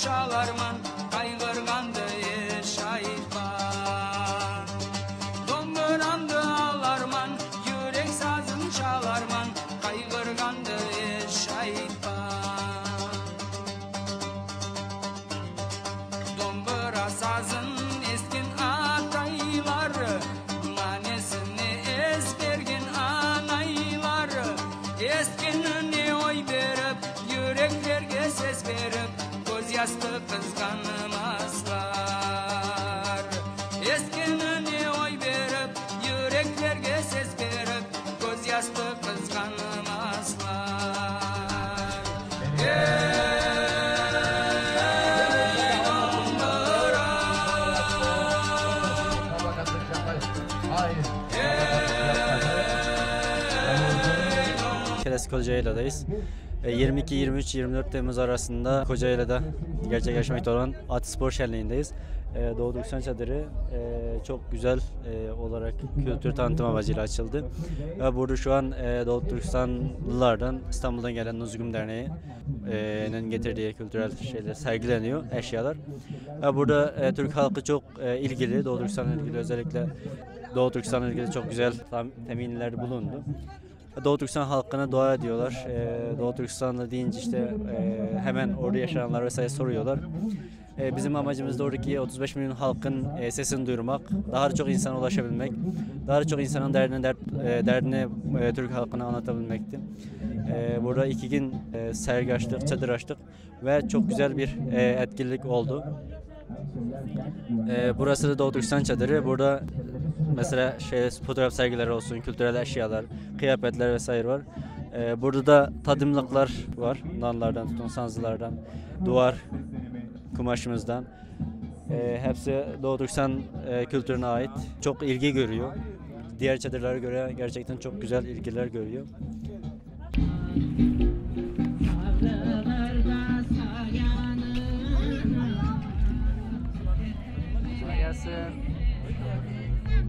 çalarman, kaygırgandı yaşayıpan. Domburamdı alarman, yürek sazın çalarman, kaygırgandı yaşayıpan. Dombura sazın eskin atayları, manesini ezbergin anayları. Eskinini oy verip, yüreklerge ses verip, göz yastı kızganmazlar. Eskinini oy verip, yüreklerge ses verip, göz yastı kızganmazlar. Klasik Kocaeli'deyiz. 22, 23, 24 Temmuz arasında Kocaeli'de gerçekleşmekte olan Atispor Şenliği'ndeyiz. Doğu Türkistan Çadırı çok güzel olarak kültür tanıtım amacıyla açıldı. Ve burada şu an Doğu Türkistanlılardan İstanbul'dan gelen Nuzgum Derneği'nin getirdiği kültürel şeyler sergileniyor, eşyalar. Ve burada Türk halkı çok ilgili, Doğu Türkistan'la ilgili özellikle Doğu Türkistan'la ilgili çok güzel teminler bulundu. Doğu Türkistan halkına dua ediyorlar. Doğu Türkistan'da deyince işte hemen orada yaşayanlar vesaire soruyorlar. Bizim amacımız da oradaki 35 milyon halkın sesini duyurmak, daha çok insana ulaşabilmek, daha çok insanın derdini Türk halkına anlatabilmekti. Burada 2 gün sergi açtık, çadır açtık ve çok güzel bir etkinlik oldu. Burası da Doğu Türkistan Çadırı. Burada mesela fotoğraf sergileri olsun, kültürel eşyalar, kıyafetler vesaire var. Burada da tadımlıklar var. Nanlardan tutun, sansılardan, duvar kumaşımızdan. Hepsi Doğu Türkistan kültürüne ait. Çok ilgi görüyor. Diğer çadırlara göre gerçekten çok güzel ilgiler görüyor.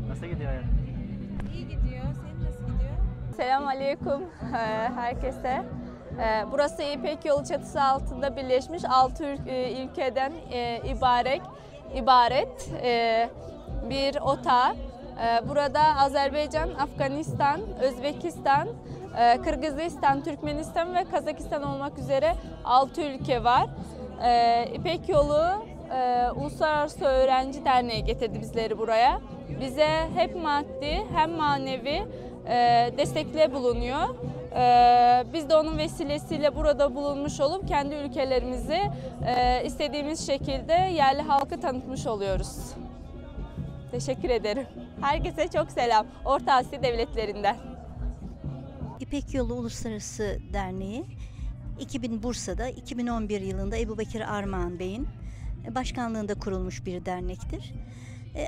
Nasıl gidiyor hayat? İyi gidiyor. Senin nasıl gidiyor? Selamünaleyküm herkese. Burası İpek Yolu çatısı altında birleşmiş 6 ülkeden ibaret bir otağı. Burada Azerbaycan, Afganistan, Özbekistan, Kırgızistan, Türkmenistan ve Kazakistan olmak üzere 6 ülke var. İpek Yolu Uluslararası Öğrenci Derneği getirdi bizleri buraya. Bize hep maddi hem manevi destekle bulunuyor. Biz de onun vesilesiyle burada bulunmuş olup kendi ülkelerimizi istediğimiz şekilde yerli halkı tanıtmış oluyoruz. Teşekkür ederim. Herkese çok selam. Orta Asya devletlerinden. İpek Yolu Uluslararası Derneği 2000 Bursa'da 2011 yılında Ebubekir Armağan Bey'in başkanlığında kurulmuş bir dernektir.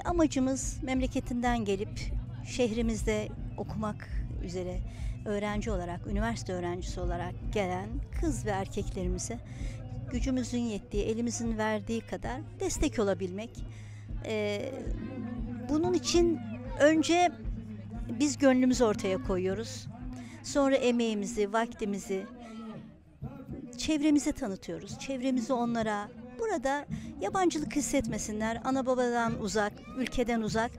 Amacımız memleketinden gelip şehrimizde okumak üzere öğrenci olarak, üniversite öğrencisi olarak gelen kız ve erkeklerimize gücümüzün yettiği, elimizin verdiği kadar destek olabilmek. Bunun için önce biz gönlümüzü ortaya koyuyoruz. Sonra emeğimizi, vaktimizi çevremize tanıtıyoruz. Çevremizi onlara, burada yabancılık hissetmesinler, ana babadan uzak, ülkeden uzak,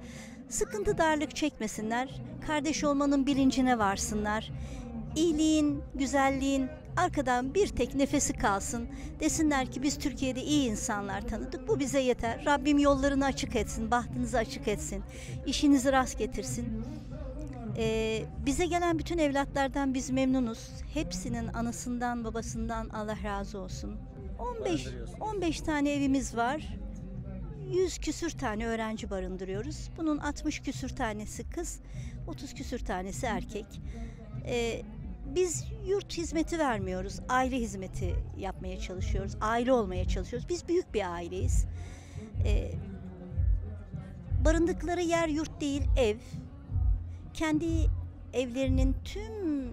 sıkıntı darlık çekmesinler, kardeş olmanın bilincine varsınlar. İyiliğin, güzelliğin arkadan bir tek nefesi kalsın. Desinler ki biz Türkiye'de iyi insanlar tanıdık, bu bize yeter. Rabbim yollarını açık etsin, bahtınızı açık etsin, işinizi rast getirsin. Bize gelen bütün evlatlardan biz memnunuz. Hepsinin anasından babasından Allah razı olsun. 15 tane evimiz var. 100 küsür tane öğrenci barındırıyoruz. Bunun 60 küsür tanesi kız, 30 küsür tanesi erkek. Biz yurt hizmeti vermiyoruz. Aile hizmeti yapmaya çalışıyoruz. Aile olmaya çalışıyoruz. Biz büyük bir aileyiz. Barındıkları yer yurt değil, ev. Kendi evlerinin tüm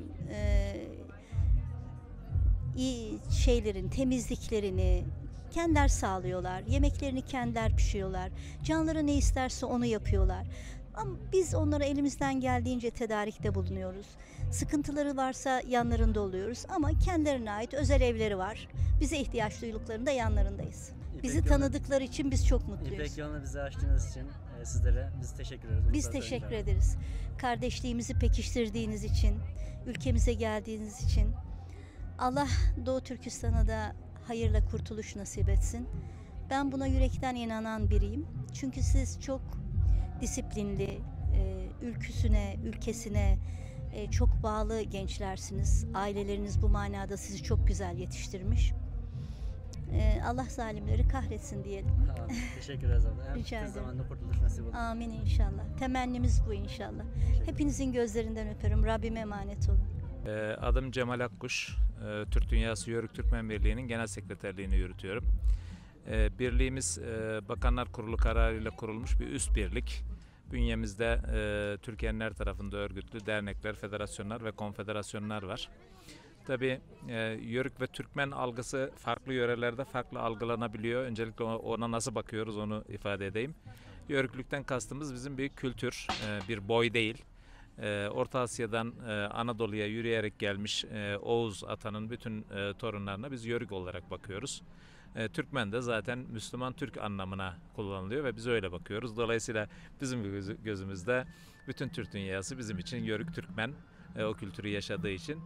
temizliklerini kendiler sağlıyorlar. Yemeklerini kendiler pişiriyorlar. Canları ne isterse onu yapıyorlar. Ama biz onlara elimizden geldiğince tedarikte bulunuyoruz. Sıkıntıları varsa yanlarında oluyoruz ama kendilerine ait özel evleri var. Bize ihtiyaç duyduklarında yanlarındayız. Bizi tanıdıkları için biz çok mutluyuz. İpek yolunu bize açtığınız için sizlere biz teşekkür ederiz. Biz teşekkür ederiz. Kardeşliğimizi pekiştirdiğiniz için, ülkemize geldiğiniz için. Allah Doğu Türkistan'a da hayırla kurtuluş nasip etsin. Ben buna yürekten inanan biriyim. Çünkü siz çok disiplinli, ülküsüne, ülkesine çok bağlı gençlersiniz. Aileleriniz bu manada sizi çok güzel yetiştirmiş. Allah zalimleri kahretsin diyelim. Teşekkür ederiz abla. Rica ederim. Zamanda kurtuluş nasip olsun. Amin inşallah. Temennimiz bu inşallah. Hepinizin gözlerinden öperim. Rabbime emanet olun. Adım Cemal Akkuş. Türk Dünyası Yörük Türkmen Birliği'nin genel sekreterliğini yürütüyorum. Birliğimiz Bakanlar Kurulu kararıyla kurulmuş bir üst birlik. Bünyemizde Türkiye'nin her tarafında örgütlü dernekler, federasyonlar ve konfederasyonlar var. Tabii Yörük ve Türkmen algısı farklı yörelerde farklı algılanabiliyor. Öncelikle ona nasıl bakıyoruz onu ifade edeyim. Yörüklükten kastımız bizim bir kültür, bir boy değil. Orta Asya'dan Anadolu'ya yürüyerek gelmiş Oğuz atanın bütün torunlarına biz Yörük olarak bakıyoruz. Türkmen de zaten Müslüman Türk anlamına kullanılıyor ve biz öyle bakıyoruz. Dolayısıyla bizim gözümüzde bütün Türk dünyası bizim için Yörük Türkmen, o kültürü yaşadığı için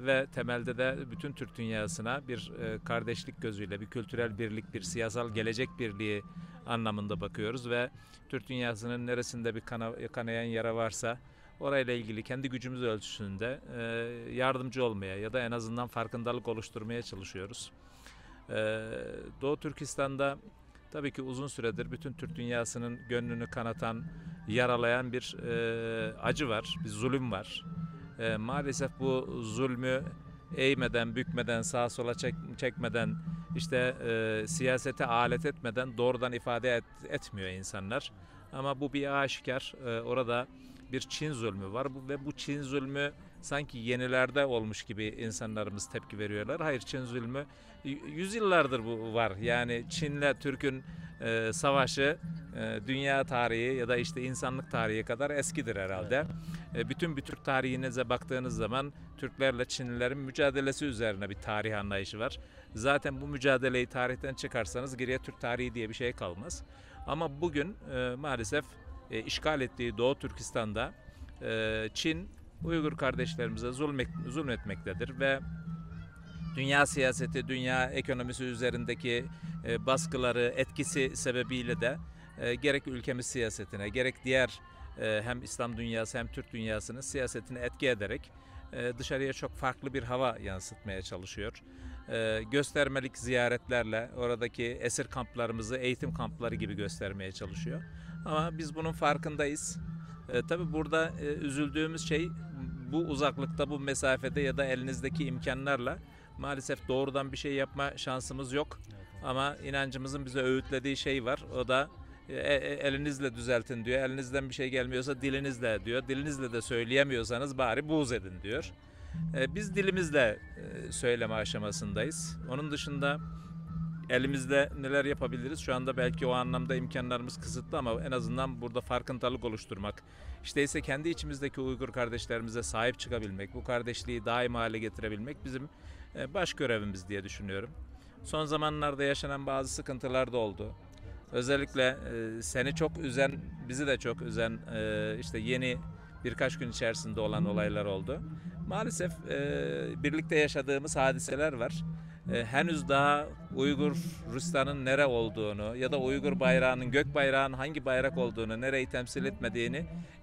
ve temelde de bütün Türk dünyasına bir kardeşlik gözüyle, bir kültürel birlik, bir siyasal gelecek birliği anlamında bakıyoruz ve Türk dünyasının neresinde bir kanayan yara varsa orayla ilgili kendi gücümüz ölçüsünde yardımcı olmaya ya da en azından farkındalık oluşturmaya çalışıyoruz. Doğu Türkistan'da tabii ki uzun süredir bütün Türk dünyasının gönlünü kanatan, yaralayan bir acı var, bir zulüm var. Maalesef bu zulmü eğmeden, bükmeden, sağa sola çekmeden, işte siyasete alet etmeden doğrudan ifade etmiyor insanlar. Ama bu bir aşikar. Orada bir Çin zulmü var ve bu Çin zulmü sanki yenilerde olmuş gibi insanlarımız tepki veriyorlar. Hayır, Çin zulmü yüzyıllardır bu var. Yani Çin'le Türk'ün savaşı dünya tarihi ya da işte insanlık tarihi kadar eskidir herhalde. Bütün bir Türk tarihinize baktığınız zaman Türklerle Çinlilerin mücadelesi üzerine bir tarih anlayışı var. Zaten bu mücadeleyi tarihten çıkarsanız geriye Türk tarihi diye bir şey kalmaz. Ama bugün maalesef işgal ettiği Doğu Türkistan'da Çin Uygur kardeşlerimize zulmetmektedir ve dünya siyaseti, dünya ekonomisi üzerindeki baskıları, etkisi sebebiyle de gerek ülkemiz siyasetine, gerek diğer hem İslam dünyası hem Türk dünyasının siyasetine etki ederek dışarıya çok farklı bir hava yansıtmaya çalışıyor. Göstermelik ziyaretlerle oradaki esir kamplarımızı eğitim kampları gibi göstermeye çalışıyor. Ama biz bunun farkındayız. Tabii burada üzüldüğümüz şey bu uzaklıkta, bu mesafede ya da elinizdeki imkanlarla maalesef doğrudan bir şey yapma şansımız yok. Ama inancımızın bize öğütlediği şey var. O da elinizle düzeltin diyor. Elinizden bir şey gelmiyorsa dilinizle diyor. Dilinizle de söyleyemiyorsanız bari buğz edin diyor. Biz dilimizle söyleme aşamasındayız. Onun dışında elimizde neler yapabiliriz? Şu anda belki o anlamda imkanlarımız kısıtlı ama en azından burada farkındalık oluşturmak. İşte ise kendi içimizdeki Uygur kardeşlerimize sahip çıkabilmek, bu kardeşliği daim hale getirebilmek bizim baş görevimiz diye düşünüyorum. Son zamanlarda yaşanan bazı sıkıntılar da oldu. Özellikle seni çok üzen, bizi de çok üzen işte yeni birkaç gün içerisinde olan olaylar oldu. Maalesef birlikte yaşadığımız hadiseler var. Henüz daha Uyguristan'ın nere olduğunu ya da Uygur bayrağının, gök bayrağının hangi bayrak olduğunu, nereyi temsil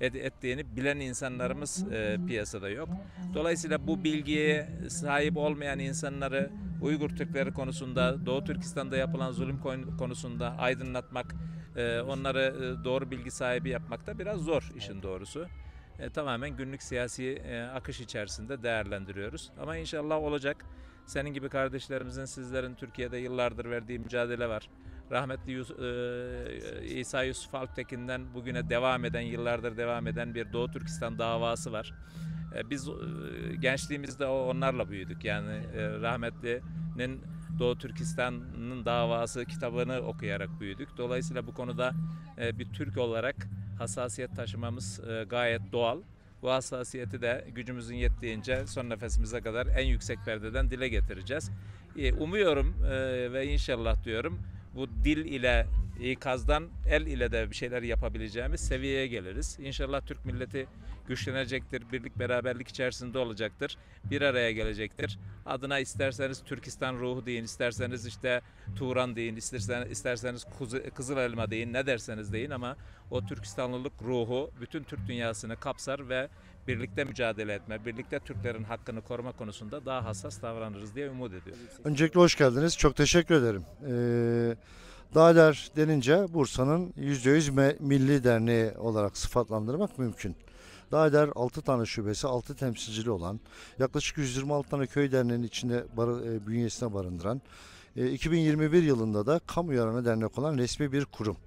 ettiğini bilen insanlarımız piyasada yok. Dolayısıyla bu bilgiye sahip olmayan insanları Uygur Türkleri konusunda, Doğu Türkistan'da yapılan zulüm konusunda aydınlatmak, onları doğru bilgi sahibi yapmak da biraz zor işin doğrusu. Tamamen günlük siyasi akış içerisinde değerlendiriyoruz. Ama inşallah olacak. Senin gibi kardeşlerimizin, sizlerin Türkiye'de yıllardır verdiği mücadele var. Rahmetli İsa Yusuf Alptekin'den bugüne yıllardır devam eden bir Doğu Türkistan davası var. Biz gençliğimizde onlarla büyüdük. Yani rahmetlinin Doğu Türkistan'ın davası kitabını okuyarak büyüdük. Dolayısıyla bu konuda bir Türk olarak hassasiyet taşımamız gayet doğal. Bu hassasiyeti de gücümüzün yettiğince son nefesimize kadar en yüksek perdeden dile getireceğiz. Umuyorum ve inşallah diyorum bu dil ile ikazdan el ile de bir şeyler yapabileceğimiz seviyeye geliriz. İnşallah Türk milleti güçlenecektir, birlik beraberlik içerisinde olacaktır, bir araya gelecektir. Adına isterseniz Türkistan ruhu deyin, isterseniz işte Turan deyin, isterseniz Kızıl Elma deyin, ne derseniz deyin ama o Türkistanlılık ruhu bütün Türk dünyasını kapsar ve birlikte mücadele etme, birlikte Türklerin hakkını koruma konusunda daha hassas davranırız diye umut ediyorum. Öncelikle hoş geldiniz. Çok teşekkür ederim. Dağder denince Bursa'nın %100 milli derneği olarak sıfatlandırmak mümkün. Dağder 6 tane şubesi, 6 temsilcili olan, yaklaşık 126 tane köy derneğinin içinde bünyesine barındıran, 2021 yılında da kamu yararına dernek olan resmi bir kurum.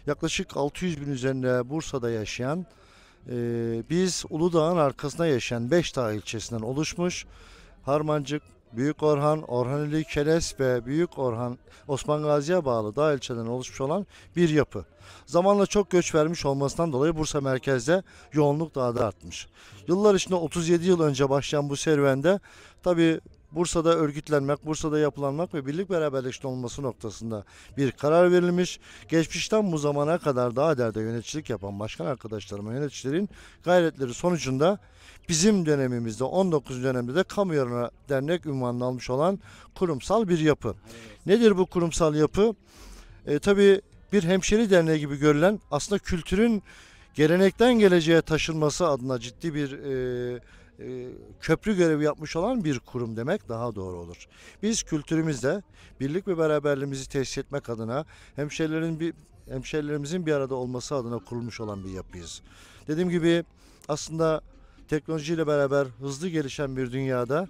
Yaklaşık 600 bin üzerinde Bursa'da yaşayan, biz Uludağ'ın arkasında yaşayan 5 dağ ilçesinden oluşmuş, Harmancık, Büyük Orhan, Orhaneli, Keles ve Büyük Orhan, Osman Gazi'ye bağlı dağ ilçeden oluşmuş olan bir yapı. Zamanla çok göç vermiş olmasından dolayı Bursa merkezde yoğunluk daha da artmış. Yıllar içinde 37 yıl önce başlayan bu serüvende tabi Bursa'da örgütlenmek, Bursa'da yapılanmak ve birlik beraberlik içinde olması noktasında bir karar verilmiş. Geçmişten bu zamana kadar Dağder'de yöneticilik yapan başkan arkadaşlarıma, yöneticilerin gayretleri sonucunda bizim dönemimizde 19. dönemde de kamu yararına dernek unvanını almış olan kurumsal bir yapı. Nedir bu kurumsal yapı? Tabii bir hemşeri derneği gibi görülen, aslında kültürün gelenekten geleceğe taşınması adına ciddi bir köprü görevi yapmış olan bir kurum demek daha doğru olur. Biz kültürümüzde birlik ve beraberliğimizi tesis etmek adına hemşerilerimizin bir arada olması adına kurulmuş olan bir yapıyız. Dediğim gibi aslında teknolojiyle beraber hızlı gelişen bir dünyada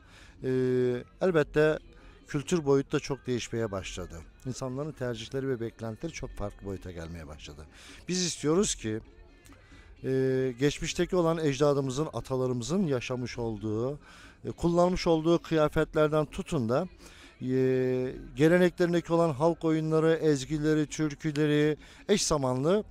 elbette kültür boyutu da çok değişmeye başladı. İnsanların tercihleri ve beklentileri çok farklı boyuta gelmeye başladı. Biz istiyoruz ki geçmişteki olan ecdadımızın, atalarımızın yaşamış olduğu, kullanmış olduğu kıyafetlerden tutun da geleneklerindeki olan halk oyunları, ezgileri, türküleri eş zamanlı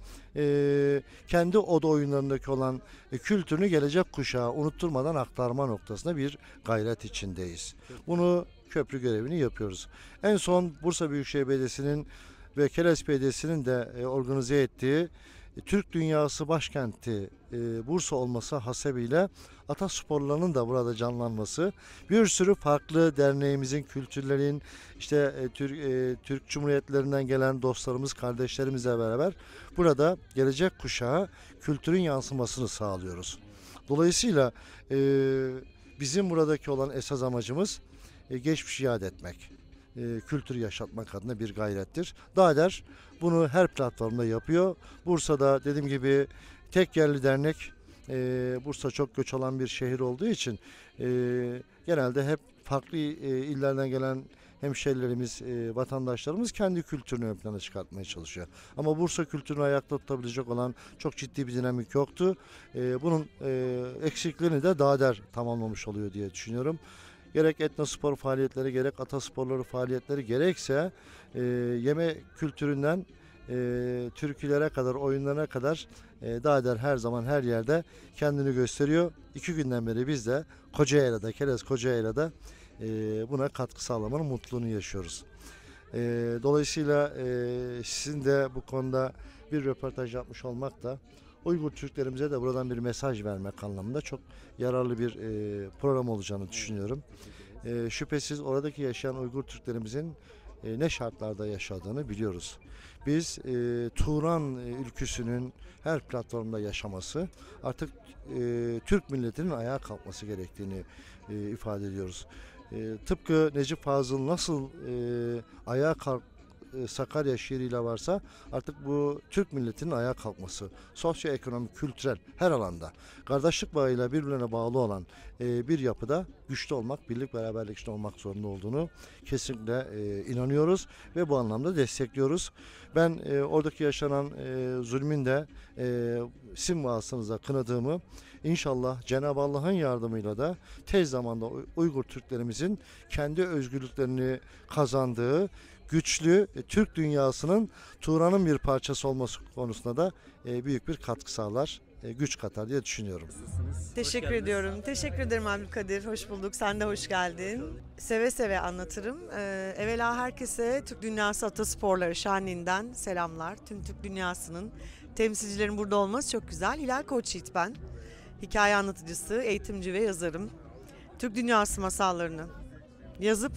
kendi oda oyunlarındaki olan kültürünü gelecek kuşağa unutturmadan aktarma noktasında bir gayret içindeyiz. Bunu köprü görevini yapıyoruz. En son Bursa Büyükşehir Belediyesi'nin ve Keles Belediyesi'nin de organize ettiği Türk Dünyası başkenti Bursa olması hasebiyle atasporlarının da burada canlanması, bir sürü farklı derneğimizin, kültürlerin, işte Türk Cumhuriyetlerinden gelen dostlarımız, kardeşlerimizle beraber burada gelecek kuşağa kültürün yansımasını sağlıyoruz. Dolayısıyla bizim buradaki olan esas amacımız geçmişi yad etmek, kültürü yaşatmak adına bir gayrettir. Dağder bunu her platformda yapıyor. Bursa'da dediğim gibi tek yerli dernek, Bursa çok göç alan bir şehir olduğu için genelde hep farklı illerden gelen hemşehrilerimiz, vatandaşlarımız kendi kültürünü ön plana çıkartmaya çalışıyor. Ama Bursa kültürünü ayakta tutabilecek olan çok ciddi bir dinamik yoktu. Bunun eksikliğini de Dağder tamamlamış oluyor diye düşünüyorum. Gerek etnospor faaliyetleri, gerek atasporları faaliyetleri, gerekse yeme kültüründen türkülere kadar, oyunlarına kadar Dağder her zaman her yerde kendini gösteriyor. 2 günden beri biz de Kocaeli'de, Keles Kocaeli'de buna katkı sağlamanın mutluluğunu yaşıyoruz. Dolayısıyla sizin de bu konuda bir röportaj yapmış olmak da Uygur Türklerimize de buradan bir mesaj vermek anlamında çok yararlı bir program olacağını düşünüyorum. Şüphesiz oradaki yaşayan Uygur Türklerimizin ne şartlarda yaşadığını biliyoruz. Biz Turan ülküsünün her platformda yaşaması, artık Türk milletinin ayağa kalkması gerektiğini ifade ediyoruz. Tıpkı Necip Fazıl nasıl ayağa kalk Sakarya şiiriyle varsa artık bu Türk milletinin ayağa kalkması, sosyoekonomik, kültürel her alanda kardeşlik bağıyla birbirine bağlı olan bir yapıda güçlü olmak, birlik beraberlik içinde olmak zorunda olduğunu kesinlikle inanıyoruz ve bu anlamda destekliyoruz. Ben oradaki yaşanan zulmün de sizin vasıtanızda kınadığımı, İnşallah Cenab-ı Allah'ın yardımıyla da tez zamanda Uygur Türklerimizin kendi özgürlüklerini kazandığı güçlü Türk dünyasının Turan'ın bir parçası olması konusunda da büyük bir katkı sağlar, güç katar diye düşünüyorum. Teşekkür ediyorum. Teşekkür ederim Abdülkadir. Hoş bulduk. Sen de hoş geldin. Seve seve anlatırım. Evvela herkese Türk Dünyası Atasporları Şenliği'nden selamlar. Tüm Türk Dünyası'nın temsilcilerin burada olması çok güzel. Hilal Koçyiğit ben. Hikaye anlatıcısı, eğitimci ve yazarım. Türk Dünyası masallarını yazıp,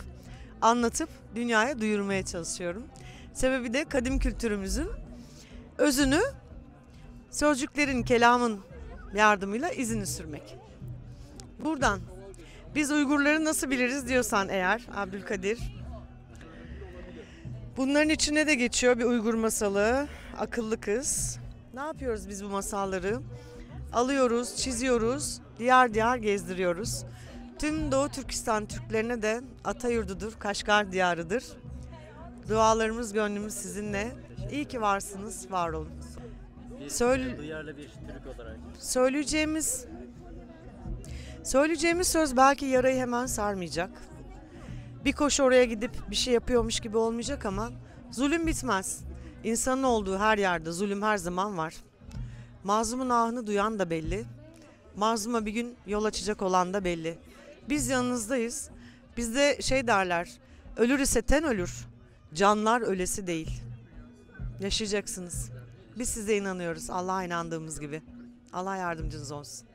anlatıp dünyaya duyurmaya çalışıyorum. Sebebi de kadim kültürümüzün özünü sözcüklerin, kelamın yardımıyla izini sürmek. Buradan biz Uygurları nasıl biliriz diyorsan eğer Abdülkadir. Bunların içine de geçiyor bir Uygur masalı, Akıllı Kız. Ne yapıyoruz biz bu masalları? Alıyoruz, çiziyoruz, diyar diyar gezdiriyoruz. Tüm Doğu Türkistan Türklerine de ata yurdudur, Kaşgar diyarıdır. Dualarımız, gönlümüz sizinle. İyi ki varsınız, var olun. Duyarlı bir Türk olarak. Söyleyeceğimiz söz belki yarayı hemen sarmayacak. Bir koşu oraya gidip bir şey yapıyormuş gibi olmayacak ama zulüm bitmez. İnsanın olduğu her yerde zulüm her zaman var. Mazlumun ahını duyan da belli. Mazluma bir gün yol açacak olan da belli. Biz yanınızdayız. Bizde şey derler, ölür ise ten ölür, canlar ölesi değil. Yaşayacaksınız. Biz size inanıyoruz, Allah'a inandığımız gibi. Allah yardımcınız olsun.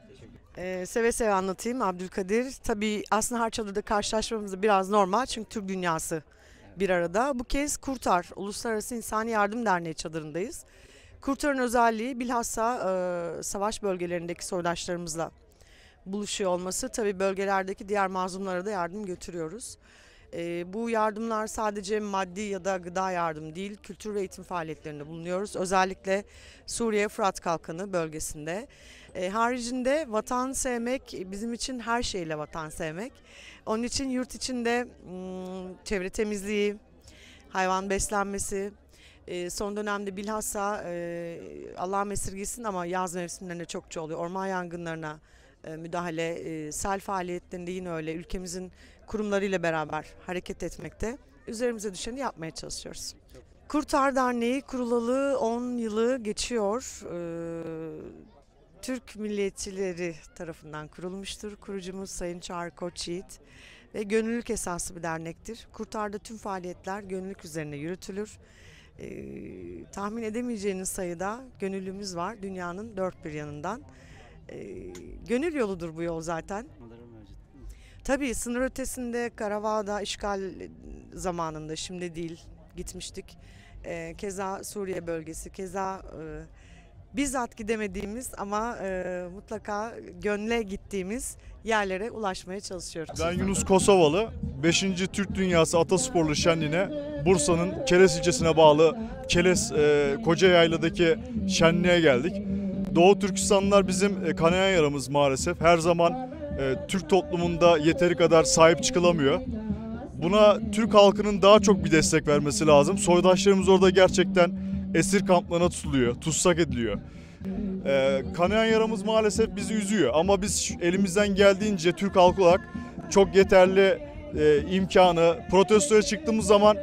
Seve seve anlatayım Abdülkadir. Tabii aslında her çadırda karşılaşmamız da biraz normal çünkü Türk dünyası bir arada. Bu kez Kurtar, Uluslararası İnsani Yardım Derneği çadırındayız. Kurtar'ın özelliği bilhassa savaş bölgelerindeki soydaşlarımızla buluşuyor olması. Tabii bölgelerdeki diğer mazlumlara da yardım götürüyoruz. Bu yardımlar sadece maddi ya da gıda yardım değil, kültür ve eğitim faaliyetlerinde bulunuyoruz. Özellikle Suriye Fırat Kalkanı bölgesinde. Haricinde vatan sevmek bizim için her şeyle vatan sevmek. Onun için yurt içinde çevre temizliği, hayvan beslenmesi, son dönemde bilhassa Allah'ım esirgesin ama yaz mevsimlerinde çokça oluyor. Orman yangınlarına müdahale, sel faaliyetlerinde yine öyle ülkemizin kurumlarıyla beraber hareket etmekte. Üzerimize düşeni yapmaya çalışıyoruz. Kurtar Derneği kurulalı 10 yılı geçiyor. Türk milliyetçileri tarafından kurulmuştur. Kurucumuz Sayın Çağrı Koçyiğit ve gönüllülük esaslı bir dernektir. Kurtar'da tüm faaliyetler gönüllülük üzerine yürütülür. Tahmin edemeyeceğiniz sayıda gönüllümüz var dünyanın dört bir yanından. Gönül yoludur bu yol zaten. Tabii sınır ötesinde Karabağ'da işgal zamanında, şimdi değil, gitmiştik. Keza Suriye bölgesi, keza bizzat gidemediğimiz ama mutlaka gönle gittiğimiz yerlere ulaşmaya çalışıyoruz. Ben Yunus Kosovalı, 5. Türk Dünyası Atasporları Şenliği'ne Bursa'nın Keles ilçesine bağlı Keles Kocayaylı'daki şenliğe geldik. Doğu Türkistanlılar bizim kanayan yaramız maalesef. Her zaman Türk toplumunda yeteri kadar sahip çıkılamıyor. Buna Türk halkının daha çok bir destek vermesi lazım. Soydaşlarımız orada gerçekten esir kamplarına tutuluyor, tutsak ediliyor. Kanayan yaramız maalesef bizi üzüyor ama biz elimizden geldiğince Türk halkı olarak çok yeterli imkanı, protestoya çıktığımız zaman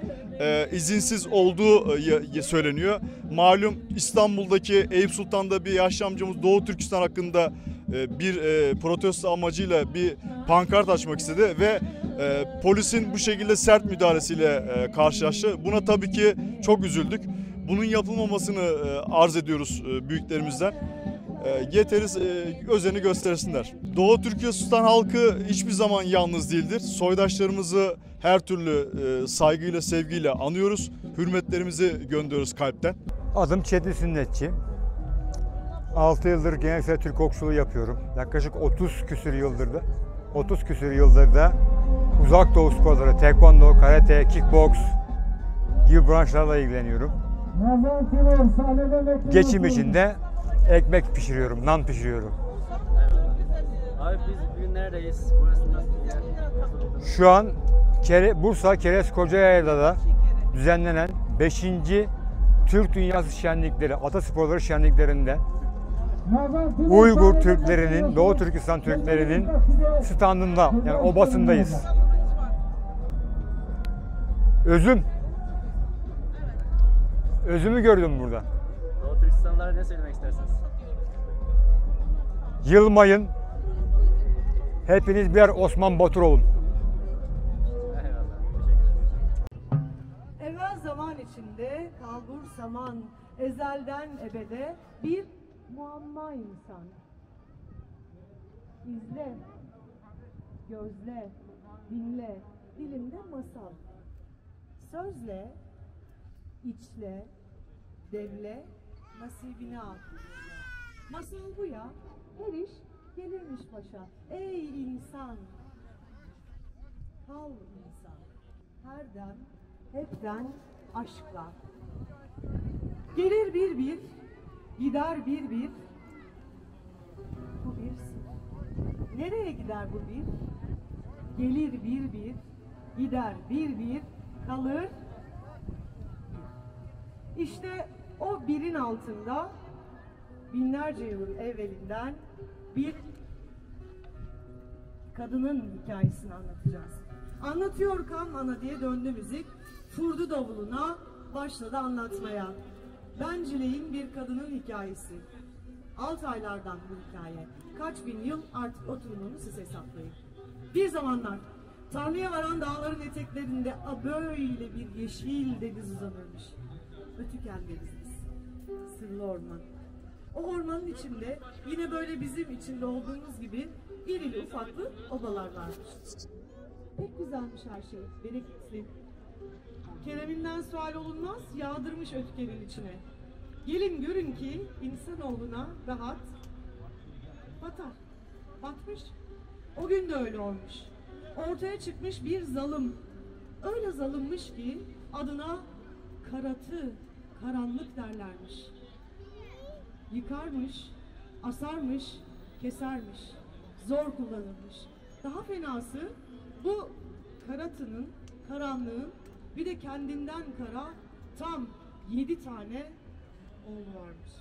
izinsiz olduğu söyleniyor. Malum İstanbul'daki Eyüp Sultan'da bir yaşlı amcamız Doğu Türkistan hakkında bir protesto amacıyla bir pankart açmak istedi ve polisin bu şekilde sert müdahalesiyle karşılaştı. Buna tabii ki çok üzüldük. Bunun yapılmamasını arz ediyoruz büyüklerimizden. Yeteri özeni göstersinler. Doğu Türkistan halkı hiçbir zaman yalnız değildir. Soydaşlarımızı her türlü saygıyla, sevgiyle anıyoruz. Hürmetlerimizi gönderiyoruz kalpten. Adım Çetin Sünnetçi. 6 yıldır geleneksel Türk okçuluğu yapıyorum. Yaklaşık 30 küsür yıldır da uzak doğu sporları, tekvando, karate, kickbox gibi branşlarla ilgileniyorum. Geçim için de ekmek pişiriyorum, nan pişiriyorum. Abi biz bugün neredeyiz? Burası nasıl bir yer? Şu an Bursa Keres Kocayaylı'da düzenlenen 5. Türk Dünyası Şenlikleri, Atasporları Şenliklerinde Uygur Türklerinin, Doğu Türkistan Türklerinin standında, yani obasındayız. Özümü gördüm burada. Doğu Türkistanlılara ne söylemek istersiniz? Yılmayın. Hepiniz birer Osman Batur olun. Eyvallah. Teşekkür ederim. Evvel zaman içinde kalbur saman, ezelden ebede bir muamma insan. İzle, gözle, dinle, dilimde masal. Sözle, içle, devle, nasibini al. Masal bu ya, her iş gelirmiş başa. Ey insan! Kal insan, herden, hepten aşkla. Gelir bir bir, gider bir bir. Bu bir sır. Nereye gider bu bir? Gelir bir bir, gider bir bir, kalır bir. İşte o birin altında binlerce yılın evvelinden bir kadının hikayesini anlatacağız. Anlatıyor kan ana diye döndü müzik. Vurdu davuluna, başladı anlatmaya. Bencileyin bir kadının hikayesi. Altaylardan bu hikaye. Kaç bin yıl artık oturun onu siz hesaplayın. Bir zamanlar tarlaya varan dağların eteklerinde böyle bir yeşil deniz uzanırmış. Ötüken denizimiz. Sırlı orman. O ormanın içinde yine böyle bizim içinde olduğumuz gibi irili ufaklı obalar varmış. Pek güzelmiş her şey, bereketli. Kereminden sual olunmaz, yağdırmış ötkenin içine. Gelin görün ki insanoğluna rahat batar. Batmış. O gün de öyle olmuş. Ortaya çıkmış bir zalim. Öyle zalimmiş ki adına karatı, karanlık derlermiş. Yıkarmış, asarmış, kesermiş. Zor kullanılmış. Daha fenası bu karatının, karanlığın bir de kendinden kara tam 7 tane oğlu varmış.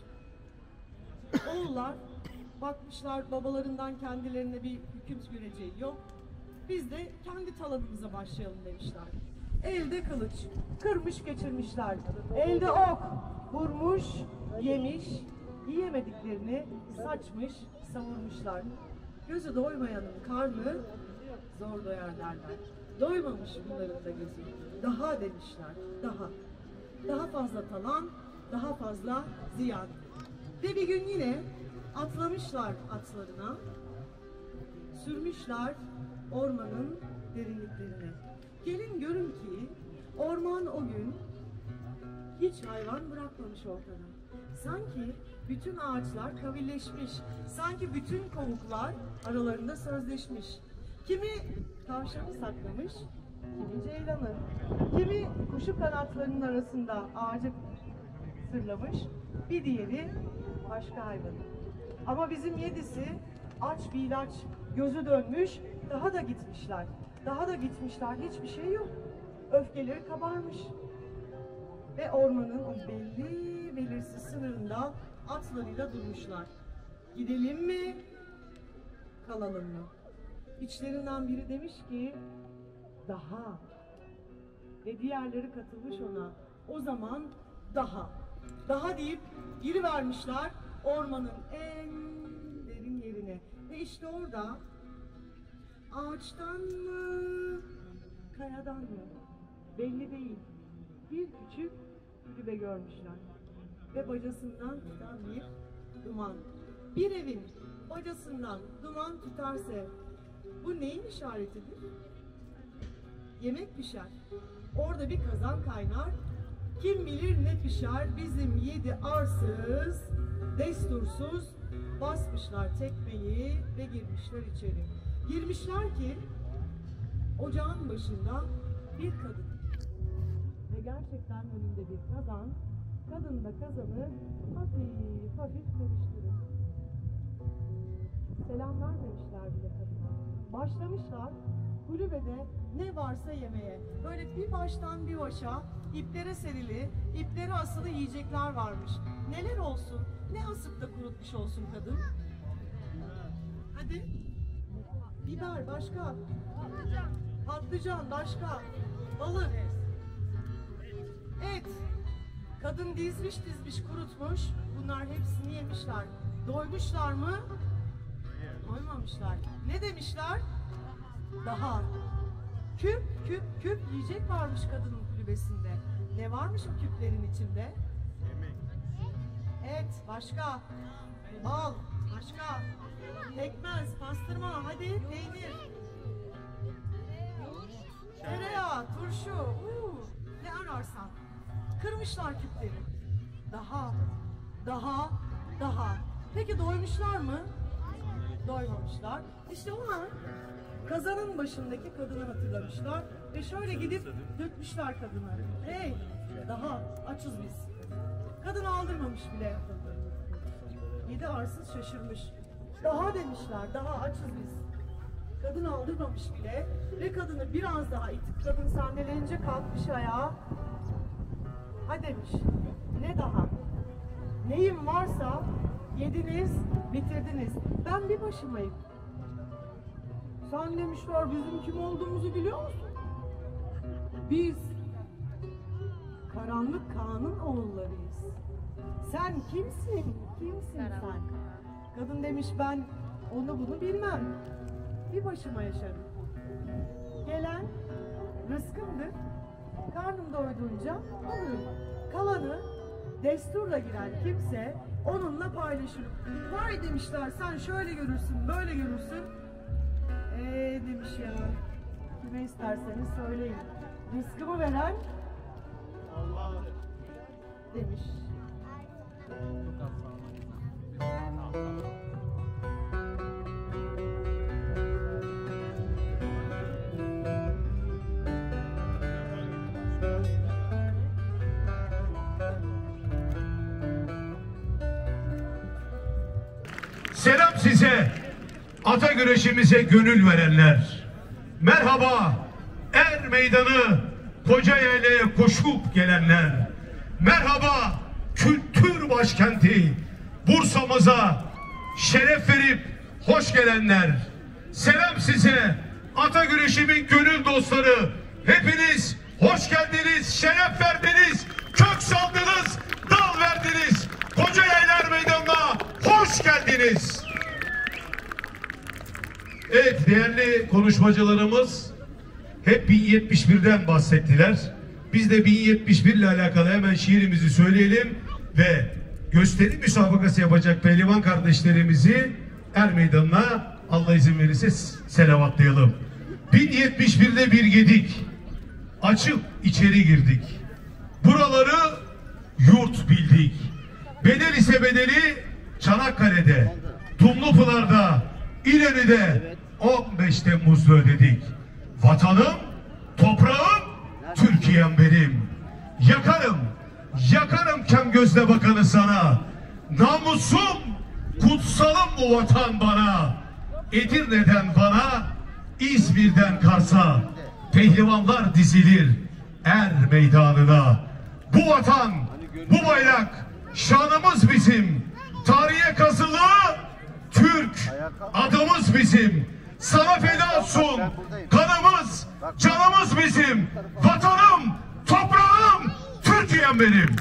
Oğullar bakmışlar babalarından kendilerine bir hüküm süreceği yok. Biz de kendi talanımıza başlayalım demişler. Elde kılıç, kırmış geçirmişler. Elde ok, vurmuş, yemiş, yiyemediklerini saçmış, savurmuşlar. Gözü doymayanın karnı zor doyar derler. Doymamış bunların da gözü. Daha demişler, daha. Daha fazla talan, daha fazla ziyan. Ve bir gün yine atlamışlar atlarına, sürmüşler ormanın derinliklerine. Gelin görün ki orman o gün hiç hayvan bırakmamış ortada. Sanki bütün ağaçlar kavilleşmiş, sanki bütün kovuklar aralarında sözleşmiş. Kimi tavşanı saklamış, kimi ceylanı, kimi kuşu kanatlarının arasında ağacı sırlamış, bir diğeri başka hayvanı. Ama bizim 7'si aç bir ilaç, gözü dönmüş, daha da gitmişler. Daha da gitmişler, hiçbir şey yok. Öfkeleri kabarmış. Ve ormanın o belli belirsiz sınırında atlarıyla durmuşlar. Gidelim mi, kalalım mı? İçlerinden biri demiş ki, daha. Ve diğerleri katılmış ona. O zaman daha. Daha deyip girivermişler ormanın en derin yerine. Ve işte orada ağaçtan mı, kayadan mı? Belli değil. Bir küçük kulübe görmüşler. Ve bacasından tutan bir duman. Bir evin bacasından duman tutarsa bu neyin işaretidir? Yemek pişer. Orada bir kazan kaynar. Kim bilir ne pişer, bizim 7 arsız, destursuz basmışlar tekmeyi ve girmişler içeri. Girmişler ki ocağın başında bir kadın. Ve gerçekten önünde bir kazan, kadın da kazanı hafif hafif karıştırır. Selamlar demişler bile kadına. Başlamışlar kulübede ne varsa yemeye. Böyle bir baştan bir başa iplere serili, iplere asılı yiyecekler varmış. Neler olsun? Ne asıp da kurutmuş olsun kadın? Hadi. Biber başka. Patlıcan başka. Balık. Et. Kadın dizmiş kurutmuş. Bunlar hepsini yemişler. Doymuşlar mı? Doymamışlar. Ne demişler? Daha. Küp yiyecek varmış kadının kulübesinde. Ne varmış o küplerin içinde? Et başka. Bal başka. Pekmez, pastırma, hadi peynir. Tereyağı, turşu, ne ararsan. Kırmışlar küpleri. Daha. Peki doymuşlar mı? Doymamışlar. İşte o an kazanın başındaki kadını hatırlamışlar ve şöyle gidip dökmüşler kadına. Hey, daha açız biz. Kadın aldırmamış bile. Yedi arsız şaşırmış. Daha demişler, daha açız biz. Kadın aldırmamış bile ve kadını biraz daha itip kadın sandalyenince kalkmış ayağa. Ha demiş, ne daha? Neyim varsa yediniz, bitirdiniz. Ben bir başımayım. Sen demişler bizim kim olduğumuzu biliyor musun? Biz karanlık Kaan'ın oğullarıyız. Sen kimsin? Kimsin sen? Kadın demiş ben onu bunu bilmem. Bir başıma yaşarım. Gelen rızkımdır. Karnım doyduğunca alırım. Kalanı desturla giren kimse onunla paylaşırım. Vay demişler sen şöyle görürsün, böyle görürsün. Demiş ya. Kime isterseniz söyleyin. Rızkımı veren Allah demiş. Selam size, ata güreşimize gönül verenler. Merhaba, er meydanı Kocaeli'ye koşup gelenler. Merhaba, kültür başkenti Bursa'mıza şeref verip hoş gelenler. Selam size, ata güreşimin gönül dostları. Hepiniz hoş geldiniz, şeref verdiniz, kök saldınız, dal verdiniz. Kocaeli Er Meydanı'na hoş geldiniz. Evet, değerli konuşmacılarımız hep 1071'den bahsettiler. Biz de 1071 ile alakalı hemen şiirimizi söyleyelim ve gösteri müsabakası yapacak pehlivan kardeşlerimizi Er Meydanı'na Allah izin verirse selavatlayalım. 1071'de bir gedik, açıp içeri girdik. Buraları yurt bildik. Bedel ise bedeli Çanakkale'de, Dumlupınar'da, İnönü'de 15 Temmuz'da ödedik. Vatanım, toprağım, Türkiye'm benim. Yakarım kem gözle bakanı sana. Namusum, kutsalım bu vatan bana. Edirne'den bana, İzmir'den Kars'a pehlivanlar dizilir Er Meydanı'na. Bu vatan, bu bayrak, şanımız bizim. Tarihe kazılı Türk adımız bizim. Sana feda olsun kanımız, canımız bizim. Vatanım, toprağım, Türkiye'm benim.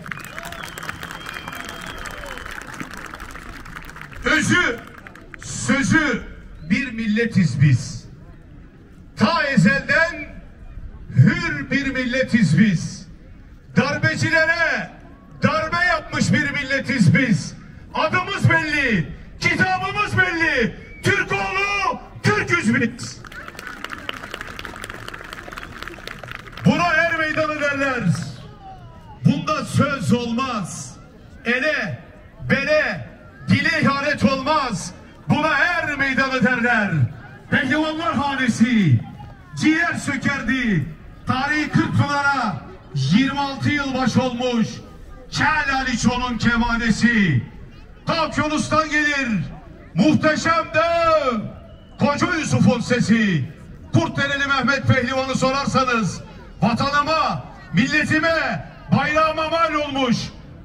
Özü, sözü bir milletiz biz. Ta ezelden hür bir milletiz biz. Darbecilere darbe yapmış bir milletiz biz. Adımız belli, kitabımız belli. Türk oğlu, Türküz biz. Buna Er Meydanı derler. Bunda söz olmaz. Ele, bele, dile ihanet olmaz. Buna Er Meydanı derler. Pehlivanlar hanesi ciğer sökerdi. Tarihi Kırkpınar'a 26 yıl baş olmuş. Kel Aliço'nun kemanesi. Ta Okyanus'tan gelir muhteşem de Koca Yusuf'un sesi. Kurtdereli Mehmet Pehlivan'ı sorarsanız, vatanıma, milletime, bayrağıma mal olmuş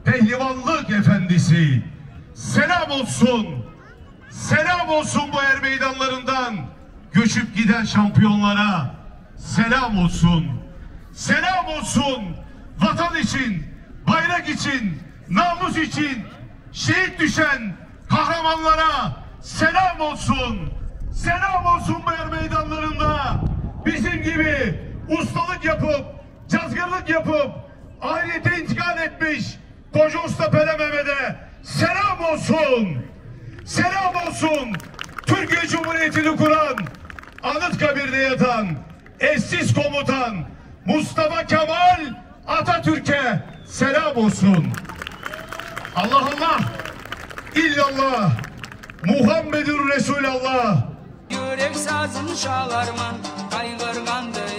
pehlivanlık efendisi. Selam olsun, selam olsun bu er meydanlarından göçüp giden şampiyonlara. Selam olsun, selam olsun vatan için, bayrak için, namus için şehit düşen kahramanlara. Selam olsun, selam olsun bu er meydanlarında bizim gibi ustalık yapıp, cazgırlık yapıp ahirete intikal etmiş Koca Usta Pele Mehmet'e selam olsun. Selam olsun Türkiye Cumhuriyeti'ni kuran, Anıtkabir'de yatan eşsiz komutan Mustafa Kemal Atatürk'e selam olsun. Allah Allah, illallah, Muhammedur Resulallah. Yürek sazın şalarman, kaygırgandır